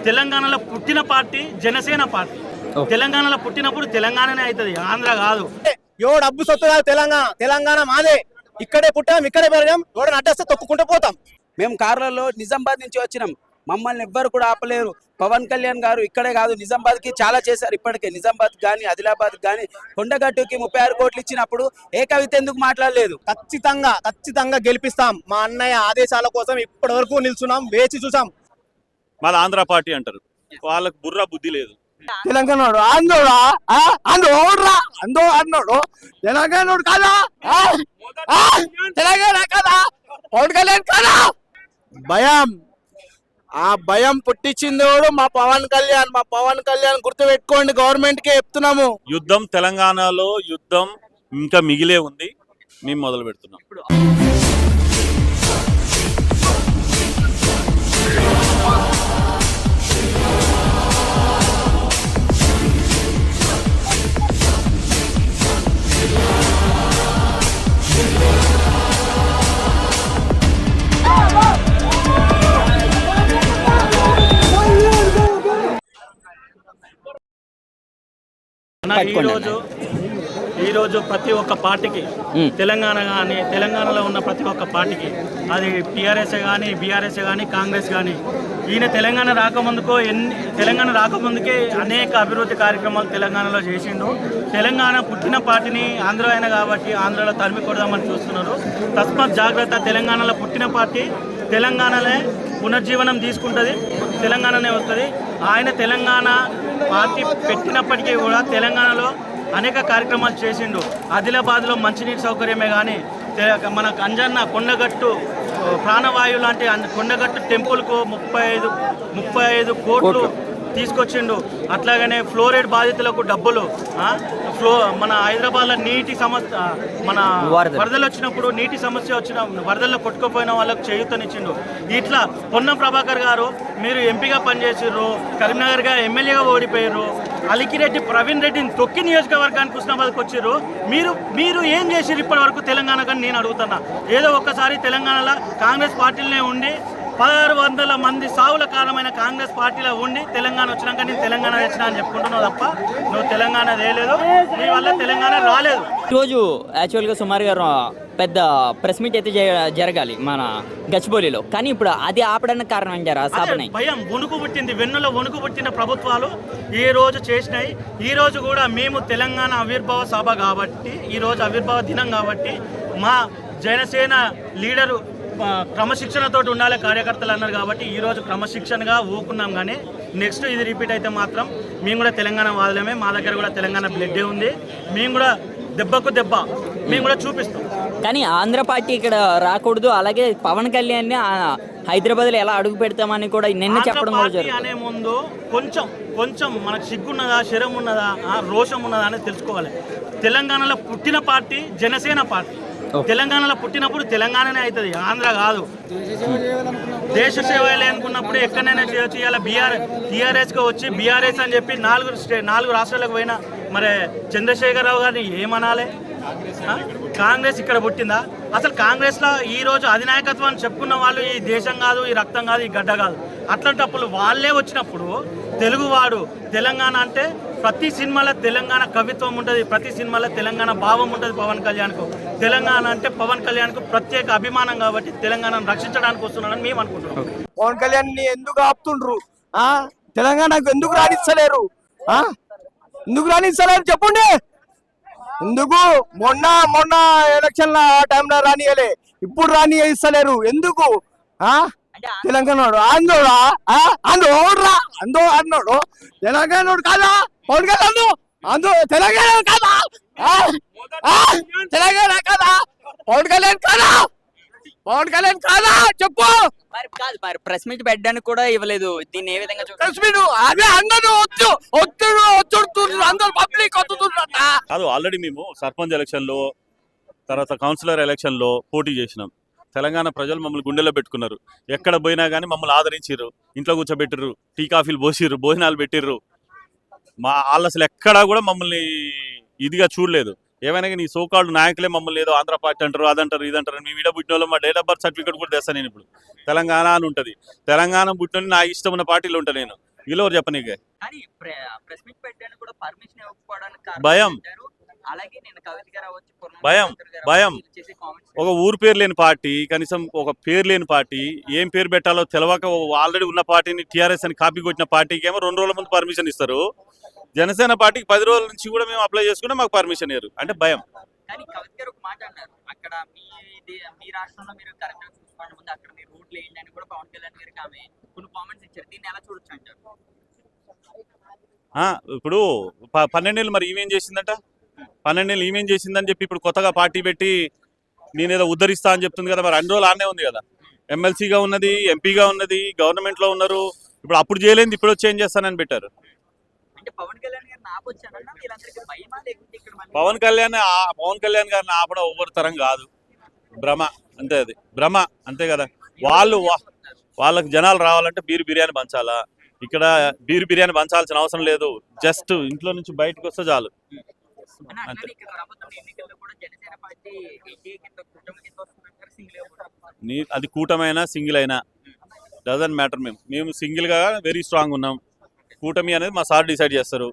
తెలంగాణలో పుట్టిన party Janasena party. తెలంగాణలో పుట్టినప్పుడు తెలంగాణనే అవుతుంది, ఆంధ్ర కాదు. ఎవడు డబ్బు సొత్తు కాదు తెలంగాణ. తెలంగాణ మాదే. ఇక్కడే పుట్టాం, ఇక్కడే పెరిగాం. ఎవడని అడ్డేస్తే తొక్కుకుంటూ పోతాం. మేము కార్లలో నిజామాబాద్ నుంచి వచ్చినాం. మమ్మల్ని ఎవ్వరు కూడా ఆపలేరు. పవన్ కళ్యాణ్ గారు ఇక్కడే కాదు నిజామాబాద్ కి చాలా చేశారు. ఇప్పటికే నిజామాబాద్ గానీ ఆదిలాబాద్ గానీ కొండగట్టుకి 36 కోట్లు ఇచ్చినప్పుడు ఏ కవిత ఎందుకు మాట్లాడలేదు? ఖచ్చితంగా గెలిపిస్తాం. మా అన్నయ్య ఆదేశాల కోసం ఇప్పటి వరకు నిల్చున్నాం, వేచి చూసాం. మళ్ళీ ఆంధ్ర పార్టీ అంటారు, వాళ్ళకి బుర్ర బుద్ధి లేదు. తెలంగాణ అన్నోడు తెలంగాణ కదా, తెలంగాణ కదా, పవన్ కళ్యాణ్ కదా. భయం, ఆ భయం పుట్టించింది మా పవన్ కళ్యాణ్. మా పవన్ కళ్యాణ్ గుర్తు పెట్టుకోండి, గవర్నమెంట్ కి చెప్తున్నాము. యుద్ధం తెలంగాణలో యుద్ధం ఇంకా మిగిలే ఉంది, మేము మొదలు పెడుతున్నాం. ఈరోజు ప్రతి ఒక్క పార్టీకి, తెలంగాణ కానీ తెలంగాణలో ఉన్న ప్రతి ఒక్క పార్టీకి, అది టీఆర్ఎస్ కానీ బీఆర్ఎస్ కానీ కాంగ్రెస్ కానీ, ఈయన తెలంగాణ రాకముందుకే అనేక అభివృద్ధి కార్యక్రమాలు తెలంగాణలో చేసిండు. తెలంగాణ పుట్టిన పార్టీని ఆంధ్ర అయినా కాబట్టి ఆంధ్రలో తరిమి కొడదామని చూస్తున్నారు. తస్మాత్ జాగ్రత్త. తెలంగాణలో పుట్టిన పార్టీ తెలంగాణలో పునర్జీవనం తీసుకుంటుంది, తెలంగాణనే వస్తుంది. ఆయన తెలంగాణ పార్టీ పెట్టినప్పటికీ కూడా తెలంగాణలో అనేక కార్యక్రమాలు చేసిండు. ఆదిలాబాద్లో మంచినీటి సౌకర్యమే కానీ, మన అంజన్న కొండగట్టు ప్రాణవాయు లాంటి కొండగట్టు టెంపుల్కు 35 కోట్లు తీసుకొచ్చిండు. అట్లాగనే ఫ్లోరైడ్ బాధితులకు డబ్బులు, మన హైదరాబాద్లో నీటి సమస్య, మన వరదలు వచ్చినప్పుడు నీటి సమస్య వరదల్లో కొట్టుకుపోయిన వాళ్ళకు చేయూతనిచ్చిండు. ఇట్లా పొన్నం ప్రభాకర్ గారు మీరు ఎంపీగా పనిచేసిర్రు, కరీంనగర్గా ఎమ్మెల్యేగా ఓడిపోయారు, అలికిరెడ్డి ప్రవీణ్ రెడ్డిని తొక్కి నియోజకవర్గానికి హుస్నాబాద్కి వచ్చిర్రు. మీరు ఏం చేసిర్రు ఇప్పటి వరకు తెలంగాణ? కానీ నేను అడుగుతున్నా, ఏదో ఒక్కసారి తెలంగాణలో కాంగ్రెస్ పార్టీలనే ఉండి 1600 మంది సావుల కారణమైన కాంగ్రెస్ పార్టీలో ఉండి తెలంగాణ వచ్చినాక నేను తెలంగాణ తెచ్చినా అని చెప్పుకుంటున్నావు తప్ప నువ్వు తెలంగాణ తేలేదు, నీ వల్ల తెలంగాణ రాలేదు. ఈరోజు యాక్చువల్గా సుమారు గారు పెద్ద ప్రెస్ మీట్ అయితే జరగాలి మన గచ్చిబౌలిలో, కానీ ఇప్పుడు అది ఆపడానికి కారణం ఏంటారా? భయం, వణుకు పుట్టింది, వెన్నులో వణుకు పుట్టిన ప్రభుత్వాలు ఈ రోజు చేసినాయి. ఈ రోజు కూడా మేము తెలంగాణ ఆవిర్భావ సభ కాబట్టి, ఈరోజు ఆవిర్భావ దినం కాబట్టి మా జనసేన లీడరు క్రమశిక్షణతో ఉండాలి కార్యకర్తలు అన్నారు కాబట్టి ఈరోజు క్రమశిక్షణగా ఊకున్నాం. కానీ నెక్స్ట్ ఇది రిపీట్ అయితే మాత్రం మేము కూడా తెలంగాణ వాదులమే, మా దగ్గర కూడా తెలంగాణ బ్లడ్డే ఉంది, మేము కూడా దెబ్బకు దెబ్బ మేము కూడా చూపిస్తాం. కానీ ఆంధ్ర పార్టీ ఇక్కడ రాకూడదు, అలాగే పవన్ కళ్యాణ్ హైదరాబాద్లో ఎలా అడుగు పెడతామని కూడా నిన్న చెప్పడం అనే ముందు కొంచెం మనకు సిగ్గున్నదా, శరం ఉన్నదా, రోషం ఉన్నదా అనేది తెలుసుకోవాలి. తెలంగాణలో పుట్టిన పార్టీ జనసేన పార్టీ. తెలంగాణలో పుట్టినప్పుడు తెలంగాణనే అవుతుంది, ఆంధ్ర కాదు. దేశ సేవ అనుకున్నప్పుడు ఎక్కడైనా చేయొచ్చు. ఇలా టీఆర్ఎస్కి వచ్చి బీఆర్ఎస్ అని చెప్పి 4 రాష్ట్రాలకు పోయినా మరి చంద్రశేఖరరావు గారిని ఏమనాలి? కాంగ్రెస్ ఇక్కడ పుట్టిందా? అసలు కాంగ్రెస్లో ఈరోజు అధినాయకత్వాన్ని చెప్పుకున్న వాళ్ళు ఈ దేశం కాదు, ఈ రక్తం కాదు, ఈ గడ్డ కాదు. అట్లాంటప్పుడు వాళ్ళే వచ్చినప్పుడు తెలుగువాడు తెలంగాణ అంటే ప్రతి సినిమాలో తెలంగాణ కవిత్వం ఉంటుంది, ప్రతి సినిమాలో తెలంగాణ భావం ఉంటుంది. పవన్ కళ్యాణ్కు తెలంగాణ అంటే పవన్ కళ్యాణ్కు ప్రత్యేక అభిమానం కాబట్టి తెలంగాణను రక్షించడానికి వస్తున్నాడని మేము అనుకుంటున్నాం. పవన్ కళ్యాణ్ ఎందుకు ఆపుతుండ్రు? తెలంగాణకు ఎందుకు రాణిస్తలేరు? ఎందుకు రాణిస్తలేరు చెప్పండి. ఎందుకు మొన్న ఎలక్షన్ల టైంలో రానియలే, ఇప్పుడు రానిస్తలేరు ఎందుకు? తెలంగాణ అన్నోడు తెలంగాణ కాదా, పవన్ కళ్యాణ్ తెలంగాణ కాదా, తెలంగాణ కాదా, పవన్ కళ్యాణ్ కాదా, పవన్ కళ్యాణ్ కాదా చెప్పు. మరి ప్రెస్ మీట్ పెట్టడానికి కూడా ఇవ్వలేదు. దీన్ని ఏ విధంగా ప్రెస్ మీట్ అదే అందరూ అందరూ పబ్లిక్ కాదు. ఆల్రెడీ మేము సర్పంచ్ ఎలక్షన్లో, తర్వాత కౌన్సిలర్ ఎలక్షన్లో పోటీ చేసినాం. తెలంగాణ ప్రజలు మమ్మల్ని గుండెలో పెట్టుకున్నారు. ఎక్కడ పోయినా కానీ మమ్మల్ని ఆదరించారు, ఇంట్లో కూర్చోబెట్టిర్రు, టీ కాఫీలు పోసిర్రు, భోజనాలు పెట్టిర్రు. వాళ్ళు అసలు ఎక్కడా కూడా మమ్మల్ని ఇదిగా చూడలేదు. ఏమైనా నీ సోకాళ్ళు నాయకులే మమ్మల్ని ఏదో ఆంధ్ర పార్టీ అంటారు, అదంటారు, ఇదంటారు. మీ వీడ పుట్టిన వాళ్ళు మా డేట్ ఆఫ్ బర్త్ సర్టిఫికేట్ కూడా తెస్తాను నేను. ఇప్పుడు తెలంగాణ అని ఉంటుంది. తెలంగాణ పుట్టిన నా ఇష్టం ఉన్న పార్టీలో ఉంటాను నేను. వీళ్ళెవరు చెప్పనీకే? కానీ ప్రెస్ మీట్ పెట్టడానికి కూడా పర్మిషన్ ఇవ్వకపోవడానికి కారణం భయం. ఏంటంటారు? అలాగే నేను కవిత గారు అవ్వచ్చు, భయం, భయం. చేసే కామెంట్స్ ఒక ఊరు పేరు లేని పార్టీ, కనీసం ఒక పేరు లేని పార్టీ, ఏం పేరు పెట్టాలో తెలవక ఆల్రెడీ ఉన్న పార్టీని టీఆర్ఎస్ అని కాపీ కొట్టిన పార్టీకి ఏమో 2 రోజుల ముందు పర్మిషన్ ఇస్తారు. జనసేన పార్టీకి 10 రోజుల నుంచి కూడా మేము అప్లై చేసుకుంటే మాకు పర్మిషన్ ఇయ్యరు. అంటే భయం. కానీ కవిత గారు ఒక మాట అన్నారు, అక్కడ మీ రాష్ట్రంలో మీరు కరెక్ట్ గా చూసుకోండి, ముందు అక్కడ మీరు రోడ్లు వేయండి అని కూడా పవన్ కళ్యాణ్ గారికి ఆమె కొన్ని కామెంట్స్ ఇచ్చారు. దీన్ని ఎలా చూడొచ్చు అంటారు? ఇప్పుడు 12 ఏళ్ళు మరి ఈమెం చేసిందంట, 12 ఏళ్ళు ఈమెం చేసిందని చెప్పి ఇప్పుడు కొత్తగా పార్టీ పెట్టి నేనేదో ఉద్ధరిస్తా అని చెప్తుంది కదా. మరి అన్ని రోజులు ఆనే ఉంది కదా, ఎమ్మెల్సీగా ఉన్నది, ఎంపీగా ఉన్నది, గవర్నమెంట్ లో ఉన్నారు. ఇప్పుడు అప్పుడు చేయలేదు, ఇప్పుడు వచ్చి ఏం చేస్తానని పెట్టారు. అంటే పవన్ కళ్యాణ్ గారిని ఆపొచ్చానన్నా వీళ్ళందరికీ భయమా లేకుంటే ఇక్కడ మళ్ళీ పవన్ కళ్యాణ్ గారిని ఆపడం ఒవ్వరు తరం కాదు, భ్రమ. అంతే, అది భ్రమ, అంతే కదా. వాళ్ళకి జనాలు రావాలంటే బిర్యానీ పంచాలా? ఇక్కడ బిర్యానీ పంచాల్సిన అవసరం లేదు, జస్ట్ ఇంట్లో నుంచి బయటకు వస్తే చాలు. అన్నా అట్లానే ఇక్కడ రాబోతున్న ఎన్నికల్లో కూడా జనసేన పార్టీ ఎన్డీఏ కింద కూటమి కింద వస్తుందంటారు, సింగిల్ అది కూటమైనా సింగిల్ అయినా డజంట్ మ్యాటర్. మేము సింగిల్ గా వెరీ స్ట్రాంగ్ ఉన్నాం. కూటమి అనేది మా సార్ డిసైడ్ చేస్తారు.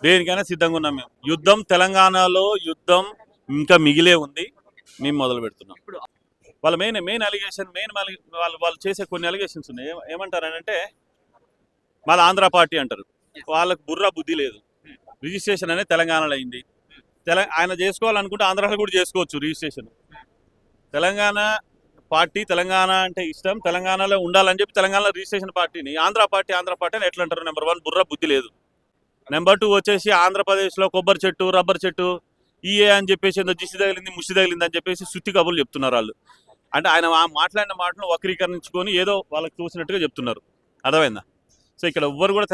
దేనికైనా సిద్ధంగా ఉన్నాం మేము. యుద్ధం, తెలంగాణలో యుద్ధం ఇంకా మిగిలే ఉంది, మేము మొదలు పెడుతున్నాం. వాళ్ళ మెయిన్ అలిగేషన్, వాళ్ళు చేసే కొన్ని అలిగేషన్స్ ఉన్నాయి. ఏమంటారంటే వాళ్ళ ఆంధ్ర పార్టీ అంటారు. వాళ్ళకు బుర్ర బుద్ధి లేదు. రిజిస్ట్రేషన్ అనేది తెలంగాణలో అయింది. ఆయన చేసుకోవాలనుకుంటే ఆంధ్రాలో కూడా చేసుకోవచ్చు రిజిస్ట్రేషన్. తెలంగాణ పార్టీ, తెలంగాణ అంటే ఇష్టం, తెలంగాణలో ఉండాలని చెప్పి తెలంగాణలో రిజిస్ట్రేషన్ పార్టీని ఆంధ్ర పార్టీ అని ఎట్లా అంటారు? నెంబర్ 1 బుర్ర బుద్ధి లేదు. నెంబర్ 2 వచ్చేసి ఆంధ్రప్రదేశ్లో కొబ్బరి చెట్టు, రబ్బర్ చెట్టు, ఈఏ అని చెప్పేసి ఏదో దిష్టి తగిలింది, ముష్టి తగిలింది అని చెప్పేసి సుత్తి కబుర్లు చెప్తున్నారు వాళ్ళు. అంటే ఆయన మాట్లాడిన మాటను వక్రీకరించుకొని ఏదో వాళ్ళకి చూసినట్టుగా చెప్తున్నారు. అర్థమైందా? సో ఇక్కడ ఎవ్వరు కూడా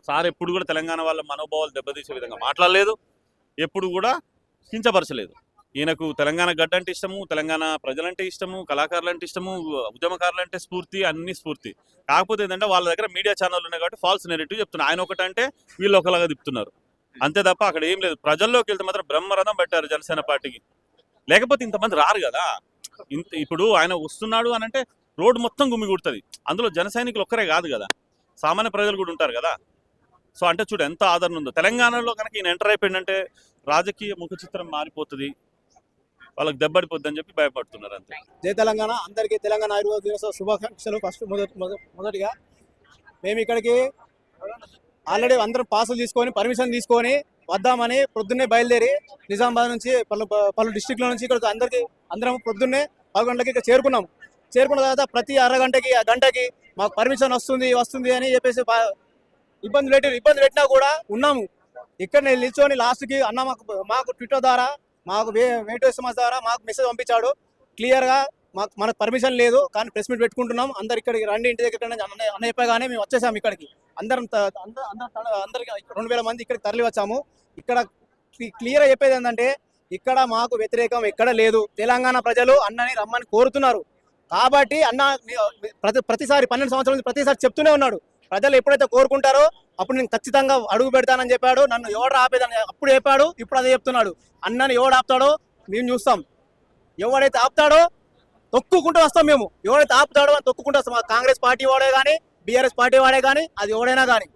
సార్ ఎప్పుడు కూడా తెలంగాణ వాళ్ళ మనోభావాలు దెబ్బతీసే విధంగా మాట్లాడలేదు, ఎప్పుడు కూడా కించపరచలేదు. ఈయనకు తెలంగాణ గడ్డ అంటే ఇష్టము, తెలంగాణ ప్రజలంటే ఇష్టము, కళాకారులు అంటే ఇష్టము, ఉద్యమకారులు అంటే స్ఫూర్తి, అన్ని స్ఫూర్తి. కాకపోతే ఏంటంటే వాళ్ళ దగ్గర మీడియా ఛానల్ ఉన్నాయి కాబట్టి ఫాల్స్ నెరేటివ్ చెప్తున్నారు. ఆయన ఒకటంటే వీళ్ళు ఒకలాగా తిప్పుతున్నారు, అంతే తప్ప అక్కడ ఏం లేదు. ప్రజల్లోకి వెళ్తే మాత్రం బ్రహ్మరథం పెట్టారు జనసేన పార్టీకి. లేకపోతే ఇంతమంది రారు కదా. ఇప్పుడు ఆయన వస్తున్నాడు అని అంటే రోడ్డు మొత్తం గుమిగూడుతుంది. అందులో జన సైనికులు ఒక్కరే కాదు కదా, సామాన్య ప్రజలు కూడా ఉంటారు కదా. సో అంటే చూడు ఎంత ఆదరణ ఉందో. తెలంగాణలో కనుక ఈయన ఎంటర్ అయిపోయిందంటే రాజకీయ ముఖ చిత్రం మారిపోతుంది, వాళ్ళకి దెబ్బడిపోద్ది అని చెప్పి భయపడుతున్నారు అంతే. జై తెలంగాణ. అందరికీ తెలంగాణ ఆయుర్వేద దినోత్సవ శుభాకాంక్షలు. ఫస్ట్ మొదటిగా మేము ఇక్కడికి ఆల్రెడీ అందరం పాసులు తీసుకొని పర్మిషన్ తీసుకొని వద్దామని పొద్దున్నే బయలుదేరి నిజామాబాద్ నుంచి పలు డిస్టిక్ల నుంచి ఇక్కడ అందరం పొద్దున్నే 10 గంటలకి ఇక్కడ చేరుకున్నాం. చేరుకున్న తర్వాత ప్రతి అరగంటకి గంటకి మాకు పర్మిషన్ వస్తుంది అని చెప్పేసి ఇబ్బంది పెట్టినా కూడా ఉన్నాము. ఇక్కడ నిల్చొని లాస్ట్కి అన్న మాకు ట్విట్టర్ ద్వారా, మాకు వేటో సమాజ్ ద్వారా మాకు మెసేజ్ పంపించాడు క్లియర్గా. మనకు పర్మిషన్ లేదు కానీ ప్రెస్ మీట్ పెట్టుకుంటున్నాం, అందరు ఇక్కడికి రండి, ఇంటి దగ్గర అన్న చెప్పగానే మేము వచ్చేసాము. ఇక్కడికి అందరికి 2000 మంది ఇక్కడికి తరలి వచ్చాము. ఇక్కడ క్లియర్గా చెప్పేది ఏంటంటే ఇక్కడ మాకు వ్యతిరేకం ఎక్కడ లేదు. తెలంగాణ ప్రజలు అన్నని రమ్మని కోరుతున్నారు కాబట్టి అన్న ప్రతిసారి 12 సంవత్సరాల నుంచి ప్రతిసారి చెప్తూనే ఉన్నాడు. ప్రజలు ఎప్పుడైతే కోరుకుంటారో అప్పుడు నేను ఖచ్చితంగా అడుగు పెడతానని చెప్పాడు. నన్ను ఎవడు ఆపేదని అప్పుడు చెప్పాడు, ఇప్పుడు అదే చెప్తున్నాడు. అన్నని ఎవడు ఆపుతాడో మేము చూస్తాం, ఎవడైతే ఆపుతాడో తొక్కుకుంటూ వస్తాం మేము. ఎవడైతే ఆపుతాడో అని తొక్కుకుంటూ వస్తాం. కాంగ్రెస్ పార్టీ వాడే కానీ, బీఆర్ఎస్ పార్టీ వాడే కానీ, అది ఎవడైనా కానీ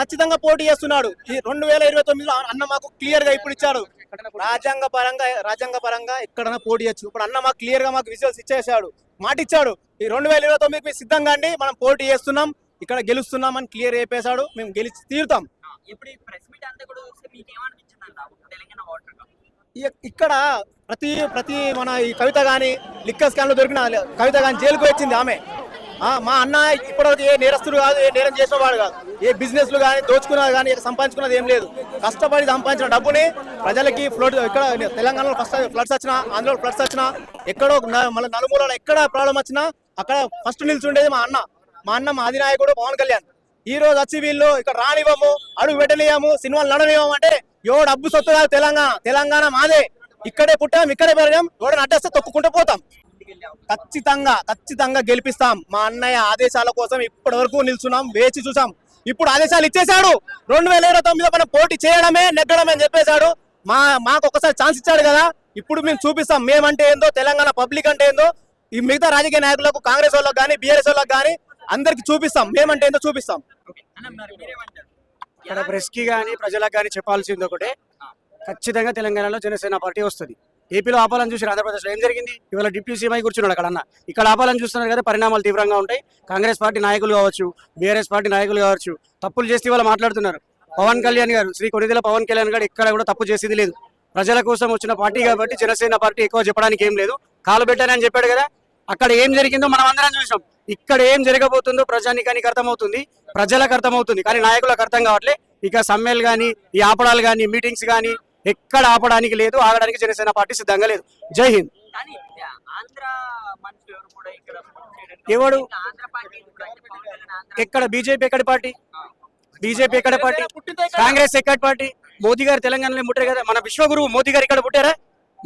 ఖచ్చితంగా పోటీ చేస్తున్నాడు. ఈ 2029లో అన్న మాకు క్లియర్ గా ఇప్పుడు ఇచ్చాడు. రాజ్యాంగ పరంగా ఎక్కడైనా పోటీ చేయొచ్చు. ఇప్పుడు అన్న మాకు క్లియర్ గా మాకు విజువల్స్ ఇచ్చేసాడు, మాట ఇచ్చాడు. ఈ 2029కి సిద్ధంగా అండి, మనం పోటీ చేస్తున్నాం, ఇక్కడ గెలుస్తున్నాం అని క్లియర్ చెప్పేశాడు. మేము గెలిచి తీరుతాం. ఇప్పుడు ఈ ప్రెస్ మీట్ అంతా కూడా చూస్తే మీకు ఏమనిపించింది తెలంగాణ ఓటర్? ఇక్కడ ప్రతి మన ఈ కవిత కానీ లిక్కర్ స్కామ్ లో దొరికిన కవిత కానీ జైలుకు వచ్చింది ఆమె. మా అన్న ఇప్పటివరకు ఏ నేరస్తుడు కాదు, ఏ నేరం చేసిన వాడు కాదు. ఏ బిజినెస్లు కానీ దోచుకున్నది కానీ సంపాదించుకున్నది ఏం లేదు. కష్టపడి సంపాదించిన డబ్బుని ప్రజలకి ఇక్కడ తెలంగాణలో ఫ్లడ్స్ వచ్చినా, ఆంధ్రలో ఫ్లడ్స్ వచ్చినా, ఎక్కడో మళ్ళీ నలుమూలలో ఎక్కడ ప్రాబ్లం వచ్చినా అక్కడ ఫస్ట్ నిల్చుండేది మా అన్న మా అధినాయకుడు పవన్ కళ్యాణ్. ఈ రోజు వచ్చి వీళ్ళు ఇక్కడ రానివ్వము, అడుగు పెట్టనియము, సినిమాలు నడనివ్వము అంటే ఎవడు అబ్బు సొత్తు కాదు. తెలంగాణ మాదే, ఇక్కడే పుట్టాం, ఇక్కడే పెరగాం. ఎవడని అడ్డేస్తే తొక్కుకుంటూ పోతాం. ఖచ్చితంగా గెలిపిస్తాం. మా అన్నయ్య ఆదేశాల కోసం ఇప్పటి వరకు నిల్చున్నాం, వేచి చూసాం. ఇప్పుడు ఆదేశాలు ఇచ్చేశాడు. 2029లో మనం పోటీ చేయడమే, నెగ్గడమే అని చెప్పేశాడు. మాకు ఒకసారి ఛాన్స్ ఇచ్చాడు కదా, ఇప్పుడు మేము చూపిస్తాం మేమంటే ఏందో, తెలంగాణ పబ్లిక్ అంటే ఏందో. ఈ మిగతా రాజకీయ నాయకులకు కాంగ్రెస్ వాళ్ళకి కానీ బీఆర్ఎస్ వాళ్ళకి కానీ అందరికి చూపిస్తాం, మేమంటే ఏంటో చూపిస్తాం. అన్న మరి మీరేమంటారు? ఇక్కడ ప్రెస్ కి కానీ ప్రజలకు కానీ చెప్పాల్సింది ఒకటే, ఖచ్చితంగా తెలంగాణలో జనసేన పార్టీ వస్తుంది. ఏపీలో ఆపాలని చూసారు, ఆంధ్రప్రదేశ్లో ఏం జరిగింది? ఇవాళ డిప్యూటీ సీఎం అయి కూర్చున్నాడు అక్కడ అన్న. ఇక్కడ ఆపాలని చూస్తున్నారు కదా, పరిణామాలు తీవ్రంగా ఉంటాయి. కాంగ్రెస్ పార్టీ నాయకులు కావచ్చు, బీఆర్ఎస్ పార్టీ నాయకులు కావచ్చు, తప్పులు చేస్తే ఇవాళ మాట్లాడుతున్నారు. పవన్ కళ్యాణ్ గారు, శ్రీ కొనిదెల పవన్ కళ్యాణ్ గారు ఇక్కడ కూడా తప్పు చేసేది లేదు. ప్రజల కోసం వచ్చిన పార్టీ కాబట్టి జనసేన పార్టీ ఎక్కువ చెప్పడానికి ఏం లేదు. కాలు పెట్టానని చెప్పాడు కదా, అక్కడ ఏం జరిగిందో మనం అందరం చూసాం. ఇక్కడ ఏం జరగబోతుందో ప్రజానికానికి అర్థమవుతుంది, ప్రజలకు అర్థమవుతుంది, కానీ నాయకులకు అర్థం కావట్లే. ఇక సమ్మెలు కానీ, ఈ ఆపడాలు కానీ, మీటింగ్స్ కానీ ఎక్కడ ఆపడానికి లేదు, ఆగడానికి జనసేన పార్టీ సిద్ధంగా లేదు. జై హింద్. కానీ ఆంధ్ర మనుషులు ఎవరు కూడా ఇక్కడ vote చేయడానికి ఎవడు? ఇంకా ఆంధ్ర పార్టీ ఎందుకు అంటే పవన్ కళ్యాణ్ ఆంధ్ర ఎక్కడ బీజేపీ ఎక్కడి పార్టీ? బీజేపీ ఎక్కడ పార్టీ? కాంగ్రెస్ ఎక్కడి పార్టీ? మోదీ గారు తెలంగాణలో పుట్టారు కదా, మన విశ్వగురువు మోదీ గారు ఇక్కడ పుట్టారా?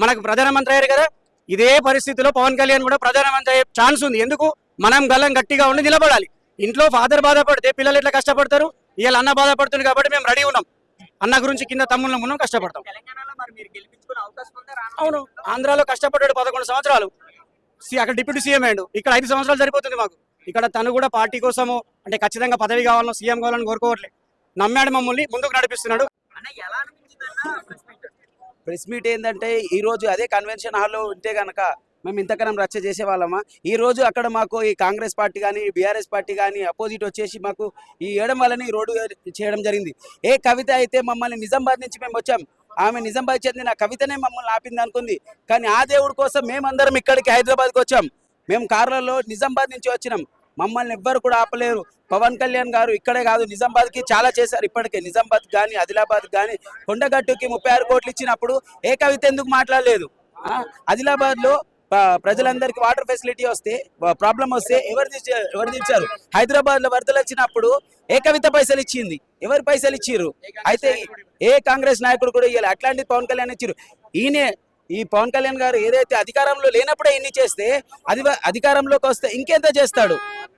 మనకు ప్రధానమంత్రి అయ్యారు కదా. ఇదే పరిస్థితిలో పవన్ కళ్యాణ్ కూడా ప్రధానమంత్రి అయ్యే ఛాన్స్ ఉంది. ఎందుకు? మనం గల్లం గట్టిగా ఉండి నిలబడాలి. ఇంట్లో ఫాదర్ బాధపడితే పిల్లలు ఎట్లా కష్టపడతారు? ఇవాళ అన్న బాధపడుతుంది కాబట్టి మేము రెడీ ఉన్నాం. అన్న గురించి కింద తమ్ముళ్ళ మనం కష్టపడతాం. తెలంగాణలో మరి మీరు గెలిపించుకునే అవకాశం ఉందా? అవును, ఆంధ్రాలో కష్టపడ్డాడు 11 సంవత్సరాలు. అక్కడ డిప్యూటీ సీఎం అయ్యాడు. ఇక్కడ 5 సంవత్సరాలు సరిపోతుంది మాకు. ఇక్కడ తను కూడా పార్టీ కోసము అంటే ఖచ్చితంగా పదవి కావాలని, సీఎం కావాలని కోరుకోవట్లేదు. నమ్మాడు, మమ్మల్ని ముందుకు నడిపిస్తున్నాడు. అన్న ఎలా అనిపించిందన్న ప్రెస్ మీట్? ప్రెస్ మీట్ ఏంటంటే ఈ రోజు అదే కన్వెన్షన్ హాల్లో ఉంటే గనక మేము ఇంతకనం రచ్చ చేసే వాళ్ళమా? ఈ రోజు అక్కడ మాకు ఈ కాంగ్రెస్ పార్టీ కానీ, బీఆర్ఎస్ పార్టీ కానీ అపోజిట్ వచ్చేసి మాకు ఈ ఏడం వల్లని రోడ్డు చేయడం జరిగింది. ఏ కవిత అయితే మమ్మల్ని నిజామాబాద్ నుంచి మేము వచ్చాం, ఆమె నిజామాబాద్ చెందిన కవితనే మమ్మల్ని ఆపింది అనుకుంది. కానీ ఆ దేవుడి కోసం మేమందరం ఇక్కడికి హైదరాబాద్కి వచ్చాం. మేము కార్లలో నిజామాబాద్ నుంచి వచ్చినాం, మమ్మల్ని ఎవ్వరు కూడా ఆపలేరు. పవన్ కళ్యాణ్ గారు ఇక్కడే కాదు నిజామాబాద్కి చాలా చేశారు. ఇప్పటికే నిజామాబాద్ కానీ, ఆదిలాబాద్ కానీ, కొండగట్టుకి 36 కోట్లు ఇచ్చినప్పుడు ఏ కవిత ఎందుకు మాట్లాడలేదు? ఆదిలాబాద్లో ప్రజలందరికీ వాటర్ ఫెసిలిటీ వస్తే, ప్రాబ్లం వస్తే ఎవరు తీర్చారు? హైదరాబాద్లో వరదలు వచ్చినప్పుడు ఏ కవిత పైసలు ఇచ్చింది? ఎవరు పైసలు ఇచ్చిర్రు? అయితే ఏ కాంగ్రెస్ నాయకుడు కూడా ఇవ్వాలి. అట్లాంటి పవన్ కళ్యాణ్ ఇచ్చిర్రు. ఈ పవన్ కళ్యాణ్ గారు ఏదైతే అధికారంలో లేనప్పుడే ఇన్ని చేస్తే అధికారంలోకి వస్తే ఇంకెంత చేస్తాడు?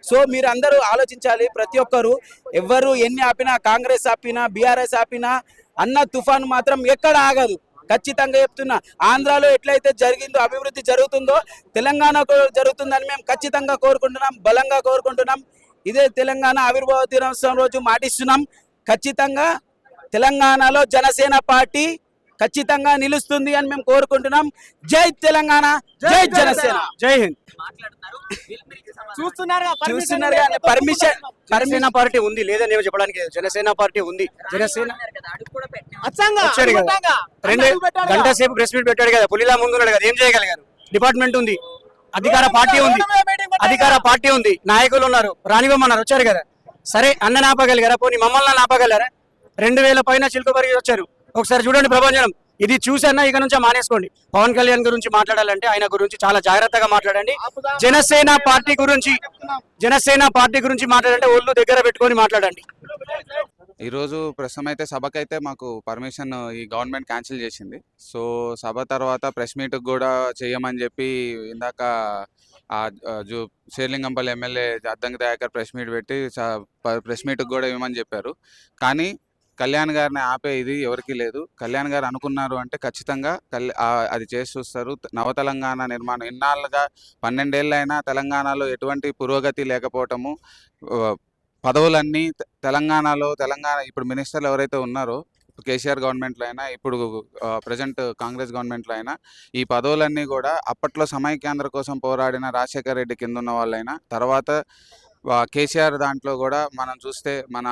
సో మీరు అందరూ ఆలోచించాలి. ప్రతి ఒక్కరు ఎవరు ఎన్ని ఆపినా, కాంగ్రెస్ ఆపినా, బీఆర్ఎస్ ఆపినా, అన్న తుఫాను మాత్రం ఎక్కడ ఆగదు. ఖచ్చితంగా చెప్తున్నా, ఆంధ్రాలో ఎట్లయితే జరిగిందో అభివృద్ధి జరుగుతుందో తెలంగాణకు జరుగుతుందని మేము ఖచ్చితంగా కోరుకుంటున్నాం, బలంగా కోరుకుంటున్నాం. ఇదే తెలంగాణ ఆవిర్భావ దినోత్సవం రోజు మాటిస్తున్నాం. ఖచ్చితంగా తెలంగాణలో జనసేన పార్టీ ఖచ్చితంగా నిలుస్తుంది అని మేము కోరుకుంటున్నాం. జై తెలంగాణ, జై జనసేన, జై హింద్. మాట్లాడుతున్నారు వీళ్ళు మీరు సమాధానం చూస్తున్నారు కానీ పర్మిషన్ పార్టీ ఉంది లేదని నేను చెప్పడానికి లేదు. జనసేన పార్టీ ఉంది. జనసేన అన్నారు కదా, అడుగు కూడా పెట్టినాం. వచ్చాడు కదా, 2 గంటల సేపు ప్రెస్ మీట్ పెట్టాడు కదా, పులిలా ముందున్నాడు కదా. ఏం చేయగలిగారు? డిపార్ట్మెంట్ ఉంది, అధికార పార్టీ ఉంది, నాయకులు ఉన్నారు, రానివ్వమన్నారు, వచ్చారు కదా. సరే, అన్న ఆపగలిగారా? పోనీ మమ్మల్ని ఆపగలరా? 2000 పైన చిలుకబరిగి వచ్చారు. ఒకసారి చూడండి ప్రభంజనం. ఇది చూసన్నా ఇక నుంచి మానేసుకోండి. పవన్ కళ్యాణ్ గురించి మాట్లాడాలంటే ఆయన గురించి చాలా జాగ్రత్తగా మాట్లాడండి. జనసేన పార్టీ గురించి మాట్లాడంటే ఒళ్ళు దగ్గర పెట్టుకొని మాట్లాడండి. ఈరోజు ప్రస్తుతం అయితే సభకైతే మాకు పర్మిషన్ ఈ గవర్నమెంట్ క్యాన్సిల్ చేసింది. సో సభ తర్వాత ప్రెస్ మీట్ కూడా చేయమని చెప్పి ఇందాక Serilingampally MLA Addanki Dayakar press meet పెట్టి ప్రెస్ మీట్కి కూడా ఇవ్వమని చెప్పారు. కానీ కళ్యాణ్ గారిని ఆపే ఇది ఎవరికి లేదు. కళ్యాణ్ గారు అనుకున్నారు అంటే ఖచ్చితంగా అది చేసి చూస్తారు. నవ తెలంగాణ నిర్మాణం ఇన్నాళ్ళుగా 12 ఏళ్ళైనా తెలంగాణలో ఎటువంటి పురోగతి లేకపోవటము, పదవులన్నీ తెలంగాణ ఇప్పుడు మినిస్టర్లు ఎవరైతే ఉన్నారో కేసీఆర్ గవర్నమెంట్లో అయినా, ఇప్పుడు ప్రజెంట్ కాంగ్రెస్ గవర్నమెంట్లో అయినా, ఈ పదవులన్నీ కూడా అప్పట్లో సమైక్యాంధ్ర కోసం పోరాడిన రాజశేఖర్ రెడ్డి కింద ఉన్న వాళ్ళైనా, తర్వాత కేసీఆర్ దాంట్లో కూడా మనం చూస్తే మన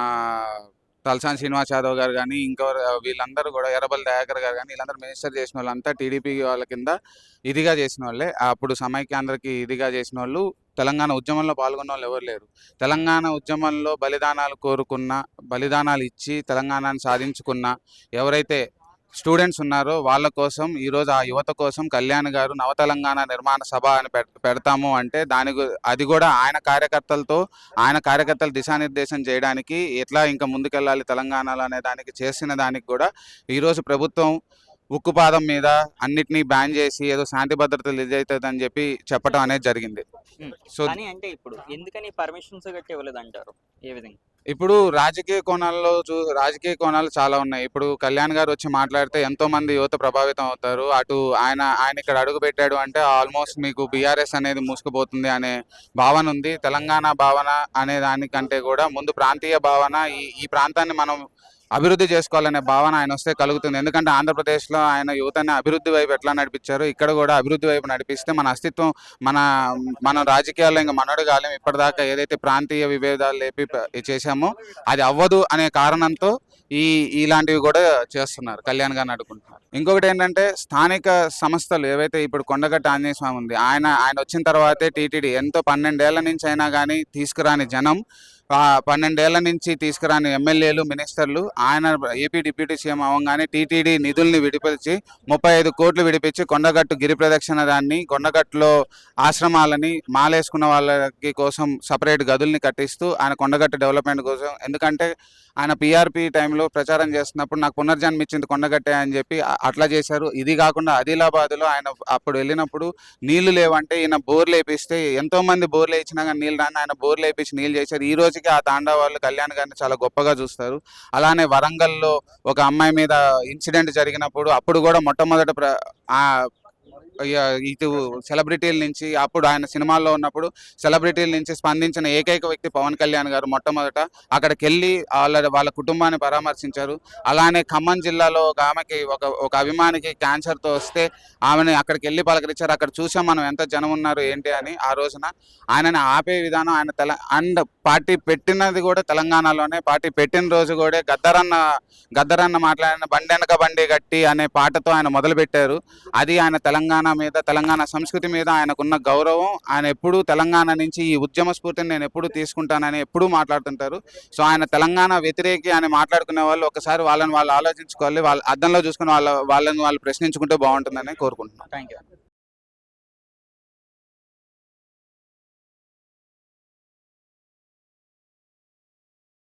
తలసాని శ్రీనివాస్ యాదవ్ గారు కానీ, ఇంకెవరు వీళ్ళందరూ కూడా, ఎర్రబల్లి దయాకర్ గారు కానీ, వీళ్ళందరూ మినిస్టర్ చేసిన వాళ్ళంతా టీడీపీ వాళ్ళ కింద ఇదిగా చేసిన వాళ్ళే. అప్పుడు సమైక్యాంధ్రకి ఇదిగా చేసిన వాళ్ళు, తెలంగాణ ఉద్యమంలో పాల్గొన్న వాళ్ళు ఎవరు లేరు. తెలంగాణ ఉద్యమంలో బలిదానాలు ఇచ్చి తెలంగాణను సాధించుకున్న ఎవరైతే స్టూడెంట్స్ ఉన్నారో వాళ్ళ కోసం ఈరోజు ఆ యువత కోసం కళ్యాణ్ గారు నవ తెలంగాణ నిర్మాణ సభ అని పెడతాము అంటే అది కూడా ఆయన కార్యకర్తలు దిశానిర్దేశం చేయడానికి, ఎట్లా ఇంకా ముందుకెళ్ళాలి తెలంగాణలో అనే దానికి చేసిన దానికి కూడా ఈరోజు ప్రభుత్వం ఉక్కుపాదం మీద అన్నిటినీ బ్యాన్ చేసి ఏదో శాంతి భద్రతలు ఇదవుతుంది అని చెప్పి చెప్పడం అనేది జరిగింది. సో కానీ అంటే ఇప్పుడు ఎందుకని పర్మిషన్స్ గట్టి ఇవ్వలేదు అంటారు? ఏ విధంగా? ఇప్పుడు రాజకీయ కోణాలు చాలా ఉన్నాయి. ఇప్పుడు కళ్యాణ్ గారు వచ్చి మాట్లాడితే ఎంతో మంది యువత ప్రభావితం అవుతారు. అటు ఆయన ఇక్కడ అడుగు పెట్టాడు అంటే ఆల్మోస్ట్ మీకు బీఆర్ఎస్ అనేది మూసుకుపోతుంది అనే భావన ఉంది. తెలంగాణ భావన అనే దానికంటే కూడా ముందు ప్రాంతీయ భావన, ఈ ప్రాంతాన్ని మనం అభివృద్ధి చేసుకోవాలనే భావన ఆయన వస్తే కలుగుతుంది. ఎందుకంటే ఆంధ్రప్రదేశ్లో ఆయన యువతని అభివృద్ధి వైపు ఎట్లా నడిపించారో ఇక్కడ కూడా అభివృద్ధి వైపు నడిపిస్తే మన అస్తిత్వం, మన రాజకీయాల్లో ఇంకా మనడుగాలేం. ఇప్పటిదాకా ఏదైతే ప్రాంతీయ విభేదాలు లేపి చేశామో అది అవ్వదు అనే కారణంతో ఇలాంటివి కూడా చేస్తున్నారు, కళ్యాణ్ గారిని అడుగుకుంటున్నారు. ఇంకొకటి ఏంటంటే స్థానిక సంస్థలు ఏవైతే ఇప్పుడు కొండగట్టు ఆంజనేయ స్వామి ఉంది, ఆయన వచ్చిన తర్వాతే టీటీడీ ఎంతో 12 ఏళ్ల నుంచి అయినా కానీ తీసుకురాని జనం, 12 ఏళ్ల నుంచి తీసుకురాని ఎమ్మెల్యేలు, మినిస్టర్లు, ఆయన ఏపీ డిప్యూటీ సీఎం అవ్వగానే టీటీడీ నిధుల్ని విడిపించి 35 కోట్లు విడిపించి కొండగట్టు గిరి ప్రదక్షిణ దాన్ని, కొండగట్టులో ఆశ్రమాలని, మాలేసుకున్న వాళ్ళకి కోసం సపరేట్ గదుల్ని కట్టిస్తూ ఆయన కొండగట్టు డెవలప్మెంట్ కోసం, ఎందుకంటే ఆయన పీఆర్పీ టైంలో ప్రచారం చేస్తున్నప్పుడు నాకు పునర్జన్మ ఇచ్చింది కొండగట్టే అని చెప్పి అట్లా చేశారు. ఇది కాకుండా ఆదిలాబాద్లో ఆయన అప్పుడు వెళ్ళినప్పుడు నీళ్లు లేవంటే ఈయన బోర్లు వేపిస్తే, ఎంతో మంది బోర్లు వేయించినా కానీ నీళ్ళు రాని ఆయన బోర్లు వేయించి నీళ్ళు చేశారు. ఈ రోజుకి ఆ తాండా వాళ్ళు కళ్యాణ్ గారిని చాలా గొప్పగా చూస్తారు. అలానే వరంగల్లో ఒక అమ్మాయి మీద ఇన్సిడెంట్ జరిగినప్పుడు అప్పుడు కూడా మొట్టమొదట ఇటు సెలబ్రిటీల నుంచి, అప్పుడు ఆయన సినిమాల్లో ఉన్నప్పుడు సెలబ్రిటీల నుంచి స్పందించిన ఏకైక వ్యక్తి పవన్ కళ్యాణ్ గారు. మొట్టమొదట అక్కడికి వెళ్ళి వాళ్ళ కుటుంబాన్ని పరామర్శించారు. అలానే ఖమ్మం జిల్లాలో ఒక ఆమెకి ఒక అభిమానికి క్యాన్సర్తో వస్తే ఆమెను అక్కడికి వెళ్ళి పలకరించారు. అక్కడ చూసాం మనం ఎంత జనం ఉన్నారు ఏంటి అని. ఆ రోజున ఆయనని ఆపే విధానం, ఆయన అండ్ పార్టీ పెట్టినది కూడా తెలంగాణలోనే. పార్టీ పెట్టిన రోజు కూడా గద్దరన్న మాట్లాడిన బండెనక బండి గట్టి అనే పాటతో ఆయన మొదలుపెట్టారు. అది ఆయన తెలంగాణ సంస్కృతి మీద ఆయనకున్న గౌరవం. ఆయన ఎప్పుడూ తెలంగాణ నుంచి ఈ ఉద్యమ స్ఫూర్తిని నేను ఎప్పుడూ తీసుకుంటానని ఎప్పుడూ మాట్లాడుతుంటారు. సో ఆయన తెలంగాణ వ్యతిరేకి అని మాట్లాడుకునే వాళ్ళు ఒకసారి వాళ్ళని వాళ్ళు ఆలోచించుకోవాలి, వాళ్ళ అద్దంలో చూసుకుని వాళ్ళని వాళ్ళు ప్రశ్నించుకుంటే బాగుంటుందని కోరుకుంటున్నాను. Thank you.